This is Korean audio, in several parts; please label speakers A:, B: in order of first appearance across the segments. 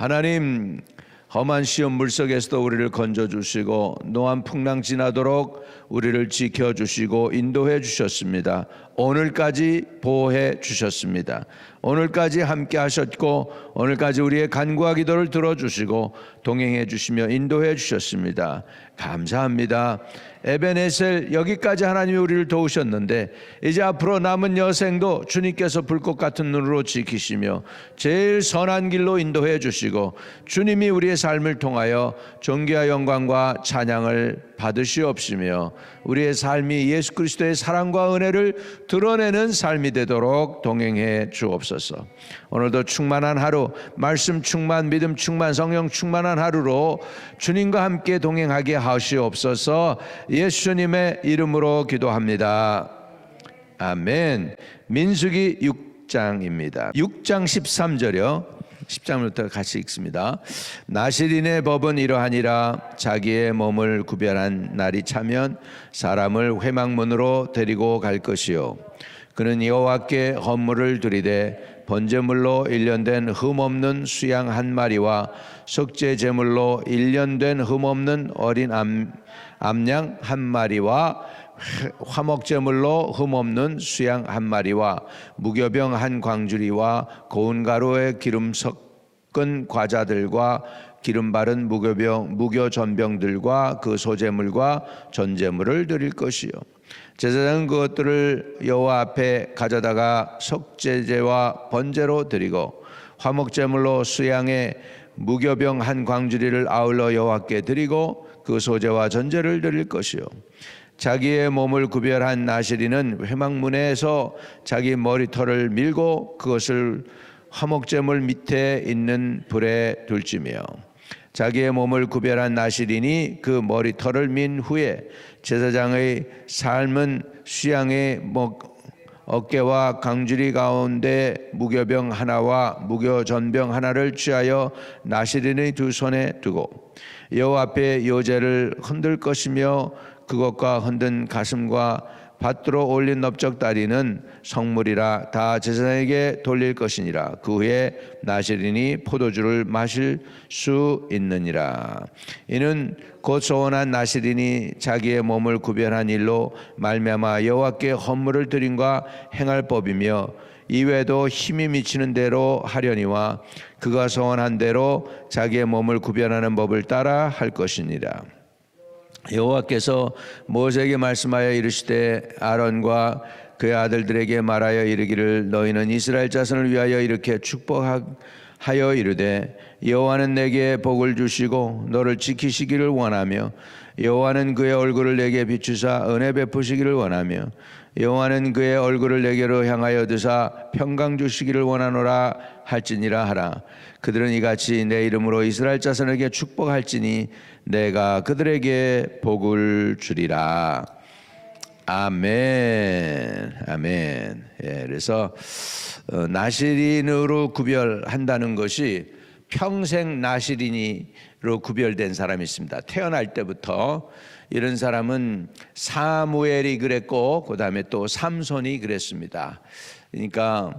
A: 하나님, 험한 시험 물속에서도 우리를 건져주시고 노한 풍랑 지나도록 우리를 지켜주시고 인도해 주셨습니다. 오늘까지 보호해 주셨습니다. 오늘까지 함께 하셨고 오늘까지 우리의 간구와 기도를 들어주시고 동행해 주시며 인도해 주셨습니다. 감사합니다. 에베네셀, 여기까지 하나님이 우리를 도우셨는데 이제 앞으로 남은 여생도 주님께서 불꽃 같은 눈으로 지키시며 제일 선한 길로 인도해 주시고 주님이 우리의 삶을 통하여 존귀와 영광과 찬양을 받으시옵시며 우리의 삶이 예수 그리스도의 사랑과 은혜를 드러내는 삶이 되도록 동행해 주옵소서. 오늘도 충만한 하루, 말씀 충만, 믿음 충만, 성령 충만한 하루로 주님과 함께 동행하게 하시옵소서. 예수님의 이름으로 기도합니다. 아멘. 민수기 6장입니다. 6장 13절이요. 10장부터 같이 읽습니다. 나실인의 법은 이러하니라. 자기의 몸을 구별한 날이 차면 사람을 회막문으로 데리고 갈 것이요, 그는 여호와께 헌물을 드리되 번제물로 1년 된 흠없는 수양 한 마리와 속죄 제물로 1년 된 흠없는 어린 암양 한 마리와 화목제물로 흠없는 수양 한 마리와 무교병 한 광주리와 고운 가루에 기름 섞은 과자들과 기름 바른 무교전병들과 그 소제물과 전제물을 드릴 것이요, 제사장은 그것들을 여호와 앞에 가져다가 속죄제와 번제로 드리고 화목제물로 수양의 무교병 한 광주리를 아울러 여호와께 드리고 그 소제와 전제를 드릴 것이요, 자기의 몸을 구별한 나실인은 회막문에서 자기 머리털을 밀고 그것을 화목제물 밑에 있는 불에 둘지며, 자기의 몸을 구별한 나실인이 그 머리털을 민 후에 제사장의 삶은 수양의 어깨와 강주리 가운데 무교병 하나와 무교전병 하나를 취하여 나실인의 두 손에 두고 여호와 앞에 요제를 흔들 것이며 그것과 흔든 가슴과 밭으로 올린 넓적다리는 성물이라 다 제사장에게 돌릴 것이니라. 그 후에 나실인이 포도주를 마실 수 있느니라. 이는 곧 소원한 나실인이 자기의 몸을 구별한 일로 말미암아 여호와께 헌물을 드림과 행할 법이며 이외에도 힘이 미치는 대로 하려니와 그가 소원한 대로 자기의 몸을 구별하는 법을 따라 할 것이니라. 여호와께서 모세에게 말씀하여 이르시되 아론과 그의 아들들에게 말하여 이르기를 너희는 이스라엘 자손을 위하여 이렇게 축복하여 이르되 여호와는 내게 복을 주시고 너를 지키시기를 원하며 여호와는 그의 얼굴을 내게 비추사 은혜 베푸시기를 원하며 여호와는 그의 얼굴을 내게로 향하여 드사 평강 주시기를 원하노라 할지니라 하라. 그들은 이같이 내 이름으로 이스라엘 자손에게 축복할지니 내가 그들에게 복을 주리라. 아멘. 아멘. 예, 그래서 나실인으로 구별한다는 것이 평생 나실인으로 구별된 사람이 있습니다. 태어날 때부터. 이런 사람은 사무엘이 그랬고 그 다음에 또 삼손이 그랬습니다. 그러니까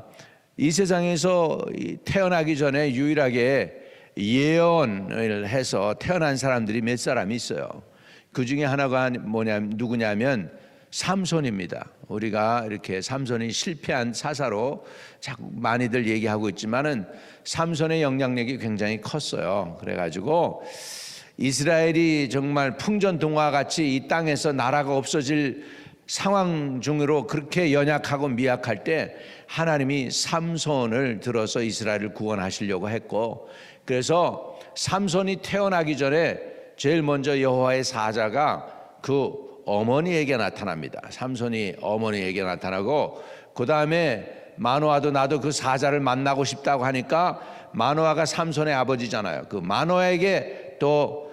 A: 이 세상에서 태어나기 전에 유일하게 예언을 해서 태어난 사람들이 몇 사람이 있어요. 그 중에 하나가 누구냐면 삼손입니다. 우리가 이렇게 삼손이 실패한 사사로 자꾸 많이들 얘기하고 있지만은 삼손의 영향력이 굉장히 컸어요. 그래가지고 이스라엘이 정말 풍전등화 같이 이 땅에서 나라가 없어질 상황 중으로 그렇게 연약하고 미약할 때 하나님이 삼손을 들어서 이스라엘을 구원하시려고 했고, 그래서 삼손이 태어나기 전에 제일 먼저 여호와의 사자가 그 어머니에게 나타납니다. 삼손이 어머니에게 나타나고 그 다음에 마노아도 나도 그 사자를 만나고 싶다고 하니까 마노아가 삼손의 아버지잖아요. 그 마노아에게 또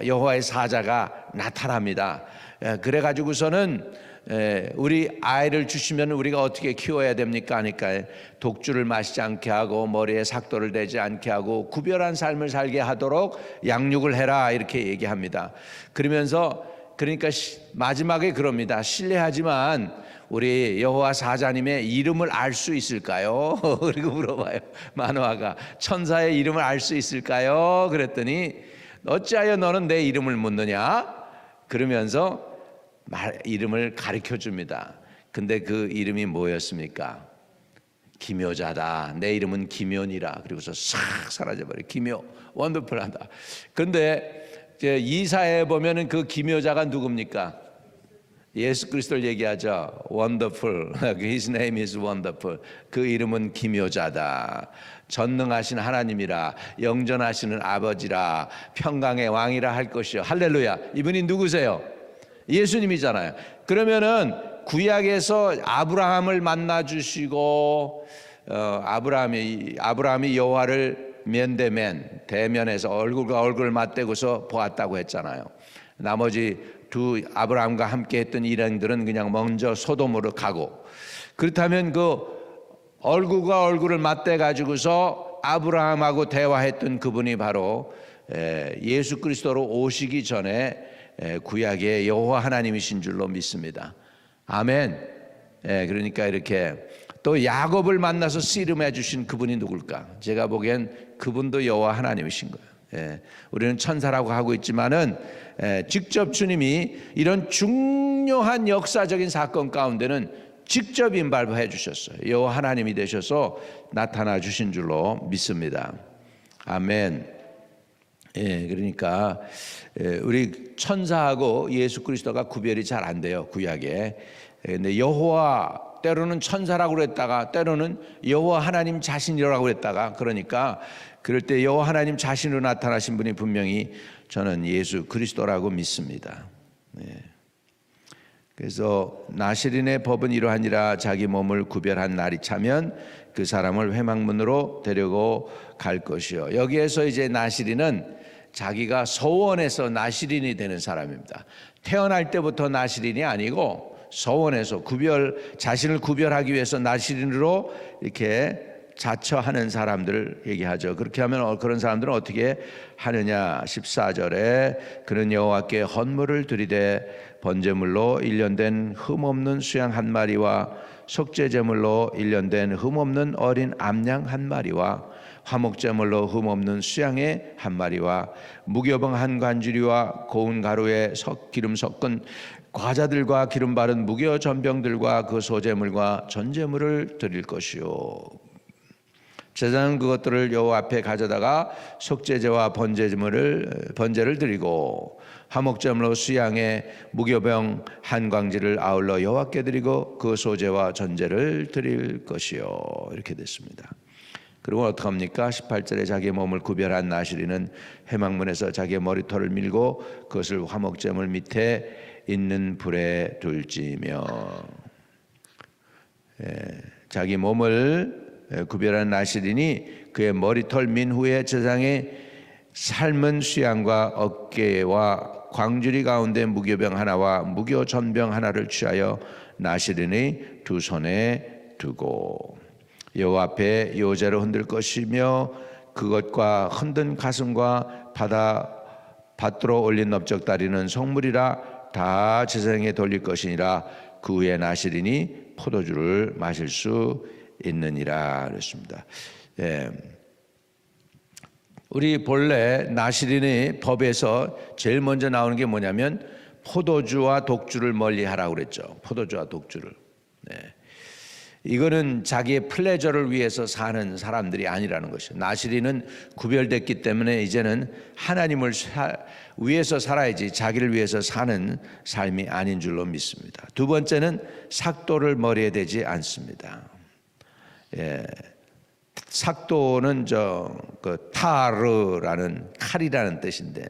A: 여호와의 사자가 나타납니다. 그래가지고서는 우리 아이를 주시면 우리가 어떻게 키워야 됩니까 하니까 독주를 마시지 않게 하고 머리에 삭도를 대지 않게 하고 구별한 삶을 살게 하도록 양육을 해라 이렇게 얘기합니다. 그러면서 그러니까 마지막에 그럽니다. 실례하지만 우리 여호와 사자님의 이름을 알 수 있을까요? 그리고 물어봐요. 마노아가 천사의 이름을 알 수 있을까요? 그랬더니 어찌하여 너는 내 이름을 묻느냐? 그러면서 이름을 가르쳐 줍니다. 근데 그 이름이 뭐였습니까? 기묘자다. 내 이름은 기묘니라. 그리고서 싹 사라져버려. 기묘, 원더풀하다. 근데 이사에 보면은 그 기묘자가 누굽니까? 예수 그리스도를 얘기하죠. Wonderful. His name is wonderful. 그 이름은 기묘자다. 전능하신 하나님이라, 영전하시는 아버지라, 평강의 왕이라 할 것이요. 할렐루야. 이분이 누구세요? 예수님이잖아요. 그러면은 구약에서 아브라함을 만나 주시고 아브라함이 여호와를 면대면 대면에서 얼굴과 얼굴을 맞대고서 보았다고 했잖아요. 나머지 두 아브라함과 함께 했던 일행들은 그냥 먼저 소돔으로 가고, 그렇다면 그 얼굴과 얼굴을 맞대 가지고서 아브라함하고 대화했던 그분이 바로 예수 그리스도로 오시기 전에 구약의 여호와 하나님이신 줄로 믿습니다. 아멘. 그러니까 이렇게 또 야곱을 만나서 씨름해 주신 그분이 누굴까? 제가 보기엔 그분도 여호와 하나님이신 거예요. 우리는 천사라고 하고 있지만은 직접 주님이 이런 중요한 역사적인 사건 가운데는 직접 임발해 주셨어요. 여호와 하나님이 되셔서 나타나 주신 줄로 믿습니다. 아멘. 그러니까 우리 천사하고 예수 그리스도가 구별이 잘 안 돼요, 구약에. 근데 여호와 때로는 천사라고 그랬다가 때로는 여호와 하나님 자신이라고 그랬다가, 그러니까 그럴 때 여호와 하나님 자신으로 나타나신 분이 분명히 저는 예수 그리스도라고 믿습니다. 그래서 나시린의 법은 이러하니라. 자기 몸을 구별한 날이 차면 그 사람을 회막문으로 데리고 갈 것이요. 여기에서 이제 나시린은 자기가 서원에서 나시린이 되는 사람입니다. 태어날 때부터 나시린이 아니고 서원에서 자신을 구별하기 위해서 나시린으로 이렇게 자처하는 사람들을 얘기하죠. 그렇게 하면 그런 사람들은 어떻게 하느냐? 14절에 그는 여호와께 헌물을 드리되 번제물로 1년 된 흠없는 수양 한 마리와 속죄제물로 1년 된 흠없는 어린 암양 한 마리와 화목제물로 흠없는 수양의 한 마리와 무교병 한 관주리와 고운 가루에 기름 섞은 과자들과 기름 바른 무교 전병들과 그 소제물과 전제물을 드릴 것이요. 제사장은 그것들을 여호와 앞에 가져다가 속죄제와 번제를 드리고 화목제물로 수양의 무교병 한 광지를 아울러 여호와께 드리고 그 소제와 전제를 드릴 것이요. 이렇게 됐습니다. 그리고 어떻게 합니까? 18절에 자기의 몸을 구별한 나시린은 회막문에서 자기의 머리털을 밀고 그것을 화목제물 밑에 있는 불에 둘지며, 자기 몸을 구별한 나시린이 그의 머리털 민 후에 제사장의 삶은 수양과 어깨와 광주리 가운데 무교병 하나와 무교 전병 하나를 취하여 나시린의 두 손에 두고 여호와 앞에 요제로 흔들 것이며 그것과 흔든 가슴과 밭으로 올린 넓적다리는 성물이라 다 제사장에 돌릴 것이니라. 그 후에 나시린이 포도주를 마실 수 있느니라 그랬습니다. 우리 본래 나시린의 법에서 제일 먼저 나오는 게 뭐냐면 포도주와 독주를 멀리하라고 그랬죠. 포도주와 독주를. 이거는 자기의 플레저를 위해서 사는 사람들이 아니라는 것이죠. 나시린은 구별됐기 때문에 이제는 하나님을 위해서 살아야지 자기를 위해서 사는 삶이 아닌 줄로 믿습니다. 두 번째는 삭도를 머리에 대지 않습니다. 삭도는 타르라는 칼이라는 뜻인데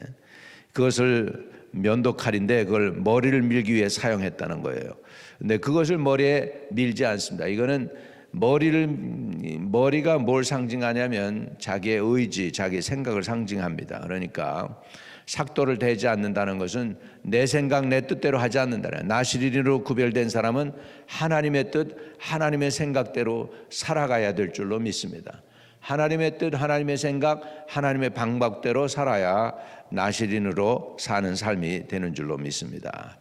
A: 그것을 면도칼인데 그걸 머리를 밀기 위해 사용했다는 거예요. 근데 그것을 머리에 밀지 않습니다. 이거는 머리가 뭘 상징하냐면 자기의 의지, 자기의 생각을 상징합니다. 그러니까 삭도를 대지 않는다는 것은 내 생각, 내 뜻대로 하지 않는다는, 나시린으로 구별된 사람은 하나님의 뜻, 하나님의 생각대로 살아가야 될 줄로 믿습니다. 하나님의 뜻, 하나님의 생각, 하나님의 방법대로 살아야 나시린으로 사는 삶이 되는 줄로 믿습니다.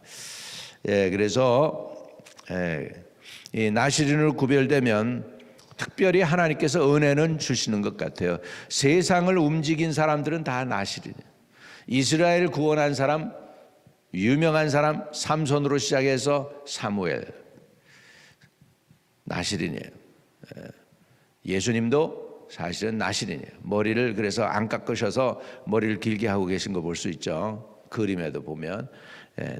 A: 그래서 이 나시린으로 구별되면 특별히 하나님께서 은혜는 주시는 것 같아요. 세상을 움직인 사람들은 다 나시린이에요. 이스라엘 구원한 사람, 유명한 사람, 삼손으로 시작해서 사무엘, 나시린이에요. 예수님도 사실은 나시린이에요. 머리를 그래서 안 깎으셔서 머리를 길게 하고 계신 거 볼 수 있죠. 그림에도 보면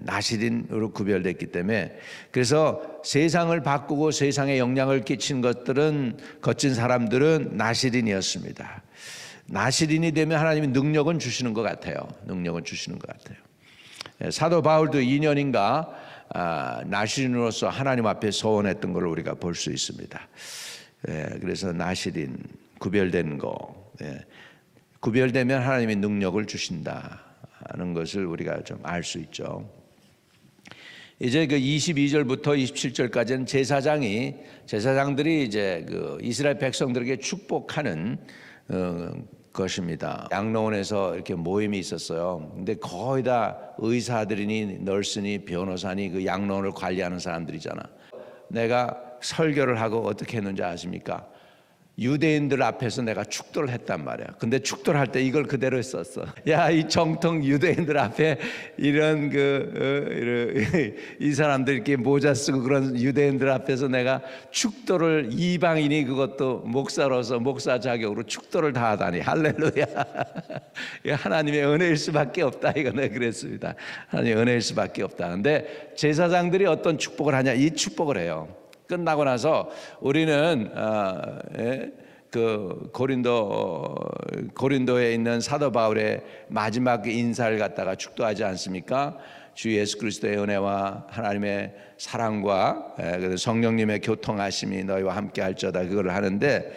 A: 나시린으로 구별됐기 때문에, 그래서 세상을 바꾸고 세상에 영향을 끼친 것들은, 거친 사람들은 나시린이었습니다. 나시린이 되면 하나님이 능력은 주시는 것 같아요. 능력은 주시는 것 같아요. 사도 바울도 2년인가 나시린으로서 하나님 앞에 서원했던 걸 우리가 볼 수 있습니다. 그래서 나시린, 구별된 거, 구별되면 하나님이 능력을 주신다는 것을 우리가 좀 알 수 있죠. 이제 그 22절부터 27절까지는 제사장들이 이제 그 이스라엘 백성들에게 축복하는 것입니다. 양로원에서 이렇게 모임이 있었어요. 근데 거의 다 의사들이니 널스니 변호사니 그 양로원을 관리하는 사람들이잖아. 내가 설교를 하고 어떻게 했는지 아십니까? 유대인들 앞에서 내가 축도를 했단 말이야. 근데 축도를 할 때 이걸 그대로 썼어. 야, 이 정통 유대인들 앞에 이런 이 사람들 이렇게 모자 쓰고 그런 유대인들 앞에서 내가 축도를, 이방인이 그것도 목사로서 목사 자격으로 축도를 다 하다니, 할렐루야. 하나님의 은혜일 수밖에 없다, 이거 내가 그랬습니다. 하나님의 은혜일 수밖에 없다. 근데 제사장들이 어떤 축복을 하냐, 이 축복을 해요. 끝나고 나서 우리는 그 고린도에 있는 사도 바울의 마지막 인사를 갖다가 축도하지 않습니까? 주 예수 그리스도의 은혜와 하나님의 사랑과 성령님의 교통하심이 너희와 함께 할지어다, 그걸 하는데,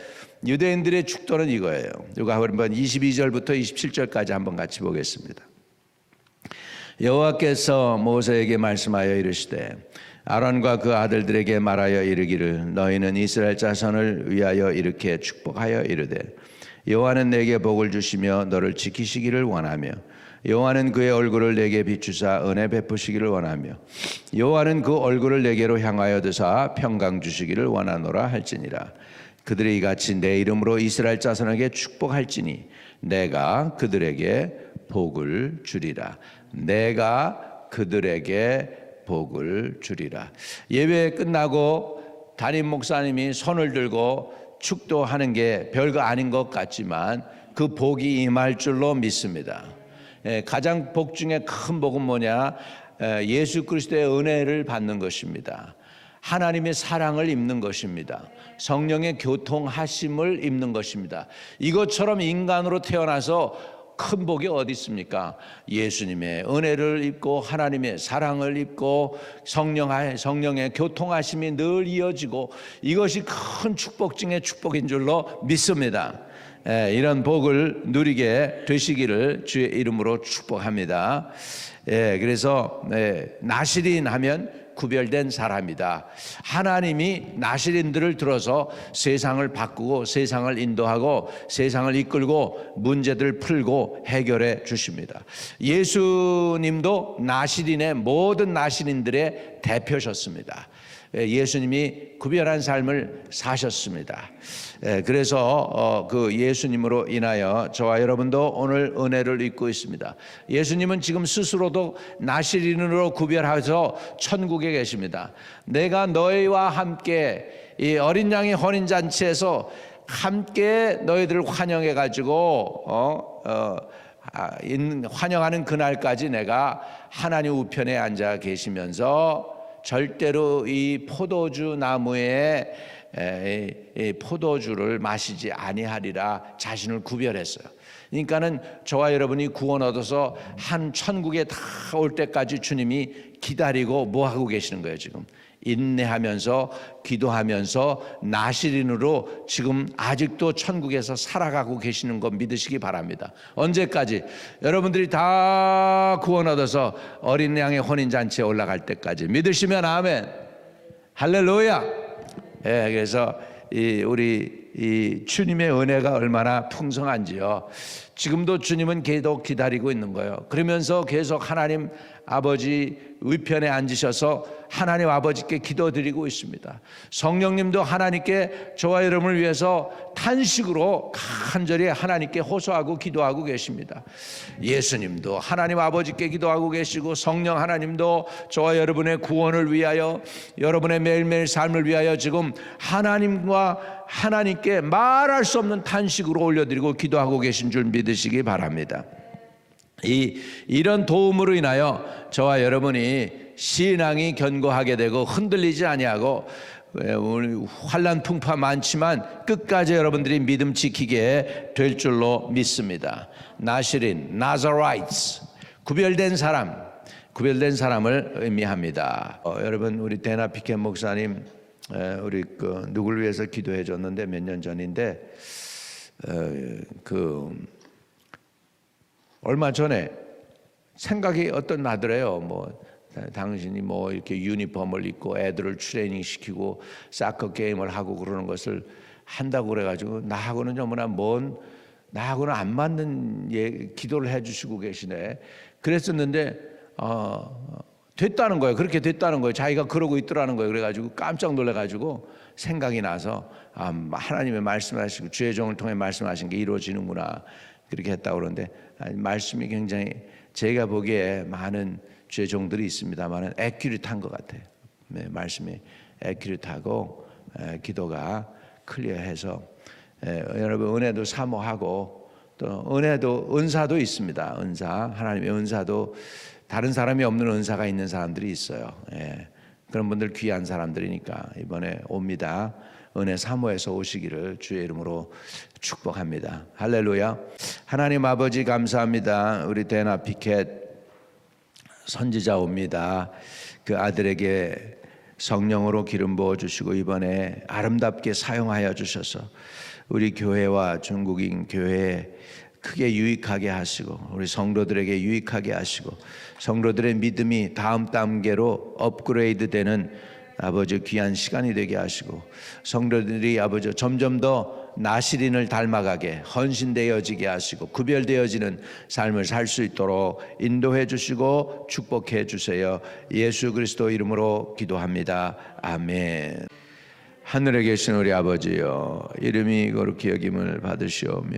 A: 유대인들의 축도는 이거예요. 이거 한번 22절부터 27절까지 한번 같이 보겠습니다. 여호와께서 모세에게 말씀하여 이르시되 아론과 그 아들들에게 말하여 이르기를, 너희는 이스라엘 자손을 위하여 이렇게 축복하여 이르되, 여호와는 내게 복을 주시며 너를 지키시기를 원하며, 여호와는 그의 얼굴을 내게 비추사 은혜 베푸시기를 원하며, 여호와는 그 얼굴을 내게로 향하여 드사 평강 주시기를 원하노라 할지니라. 그들이 이같이 내 이름으로 이스라엘 자손에게 축복할지니 내가 그들에게 복을 주리라. 내가 그들에게 복을 주리라. 예배 끝나고 담임 목사님이 손을 들고 축도하는 게 별거 아닌 것 같지만 그 복이 임할 줄로 믿습니다. 가장 복 중에 큰 복은 뭐냐? 예수 그리스도의 은혜를 받는 것입니다. 하나님의 사랑을 입는 것입니다. 성령의 교통하심을 입는 것입니다. 이것처럼 인간으로 태어나서 큰 복이 어디 있습니까? 예수님의 은혜를 입고 하나님의 사랑을 입고 성령의 교통하심이 늘 이어지고, 이것이 큰 축복 중에 축복인 줄로 믿습니다. 이런 복을 누리게 되시기를 주의 이름으로 축복합니다. 그래서 나시린 하면 구별된 사람이다. 하나님이 나시린들을 들어서 세상을 바꾸고 세상을 인도하고 세상을 이끌고 문제들 풀고 해결해 주십니다. 예수님도 나시린의 모든 나시린들의 대표셨습니다. 예수님이 구별한 삶을 사셨습니다. 그래서 그 예수님으로 인하여 저와 여러분도 오늘 은혜를 입고 있습니다. 예수님은 지금 스스로도 나시린으로 구별하셔서 천국에 계십니다. 내가 너희와 함께 이 어린 양의 혼인잔치에서 함께 너희들을 환영해 가지고 환영하는 그날까지 내가 하나님 우편에 앉아 계시면서 절대로 이 포도주 나무에 포도주를 마시지 아니하리라 자신을 구별했어요. 그러니까는 저와 여러분이 구원 얻어서 한 천국에 다 올 때까지 주님이 기다리고 뭐 하고 계시는 거예요? 지금 인내하면서 기도하면서 나시린으로 지금 아직도 천국에서 살아가고 계시는 거 믿으시기 바랍니다. 언제까지? 여러분들이 다 구원 얻어서 어린 양의 혼인잔치에 올라갈 때까지 믿으시면 아멘. 할렐루야. 그래서 우리 이 주님의 은혜가 얼마나 풍성한지요. 지금도 주님은 계속 기다리고 있는 거예요. 그러면서 계속 하나님 아버지 위편에 앉으셔서 하나님 아버지께 기도드리고 있습니다. 성령님도 하나님께 저와 여러분을 위해서 탄식으로 간절히 하나님께 호소하고 기도하고 계십니다. 예수님도 하나님 아버지께 기도하고 계시고 성령 하나님도 저와 여러분의 구원을 위하여 여러분의 매일매일 삶을 위하여 지금 하나님께 말할 수 없는 탄식으로 올려드리고 기도하고 계신 줄 믿으시기 바랍니다. 이런 도움으로 인하여 저와 여러분이 신앙이 견고하게 되고 흔들리지 아니하고 환난 풍파 많지만 끝까지 여러분들이 믿음 지키게 될 줄로 믿습니다. 나시린, 나자라이츠, 구별된 사람을 의미합니다. 여러분 우리 데나 피켓 목사님 우리 누구를 위해서 기도해 줬는데 몇 년 전인데 얼마 전에 생각이 나더래요. 당신이 이렇게 유니폼을 입고 애들을 트레이닝 시키고 사커 게임을 하고 그러는 것을 한다고 그래가지고 나하고는 너무나 나하고는 안 맞는 기도를 해주시고 계시네. 그랬었는데 됐다는 거예요. 그렇게 됐다는 거예요. 자기가 그러고 있더라는 거예요. 그래가지고 깜짝 놀래가지고 생각이 나서 하나님의 말씀하시고 주의 종을 통해 말씀하신 게 이루어지는구나. 그렇게 했다고 그러는데 말씀이 굉장히 제가 보기에 많은 주의 종들이 있습니다만 애큐릿한 것 같아요. 말씀이 애큐릿하고 기도가 클리어해서 여러분 은혜도 사모하고 또 은사도 있습니다. 하나님의 은사도 다른 사람이 없는 은사가 있는 사람들이 있어요. 그런 분들 귀한 사람들이니까 이번에 옵니다. 은혜 사모해서 오시기를 주의 이름으로 축복합니다. 할렐루야. 하나님 아버지 감사합니다. 우리 데나 피켓 선지자 옵니다. 그 아들에게 성령으로 기름 부어주시고 이번에 아름답게 사용하여 주셔서 우리 교회와 중국인 교회에 크게 유익하게 하시고 우리 성도들에게 유익하게 하시고 성도들의 믿음이 다음 단계로 업그레이드 되는 아버지 귀한 시간이 되게 하시고 성도들이 아버지 점점 더 나시린을 닮아가게 헌신되어지게 하시고 구별되어지는 삶을 살 수 있도록 인도해 주시고 축복해 주세요. 예수 그리스도 이름으로 기도합니다. 아멘. 하늘에 계신 우리 아버지여, 이름이 거룩히 여김을 받으시오며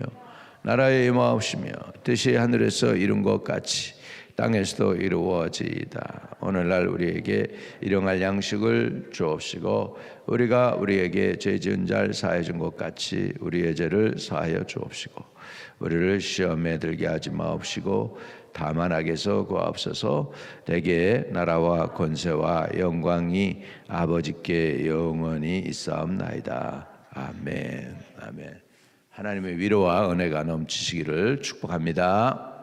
A: 나라의 임하옵시며 뜻이 하늘에서 이룬 것 같이 땅에서도 이루어지이다. 오늘날 우리에게 일용할 양식을 주옵시고 우리가 우리에게 죄 지은 자를 사하여 준 것 같이 우리의 죄를 사하여 주옵시고 우리를 시험에 들게 하지 마옵시고 다만 악에서 구하옵소서. 대개 나라와 권세와 영광이 아버지께 영원히 있사옵나이다. 아멘. 아멘. 하나님의 위로와 은혜가 넘치시기를 축복합니다.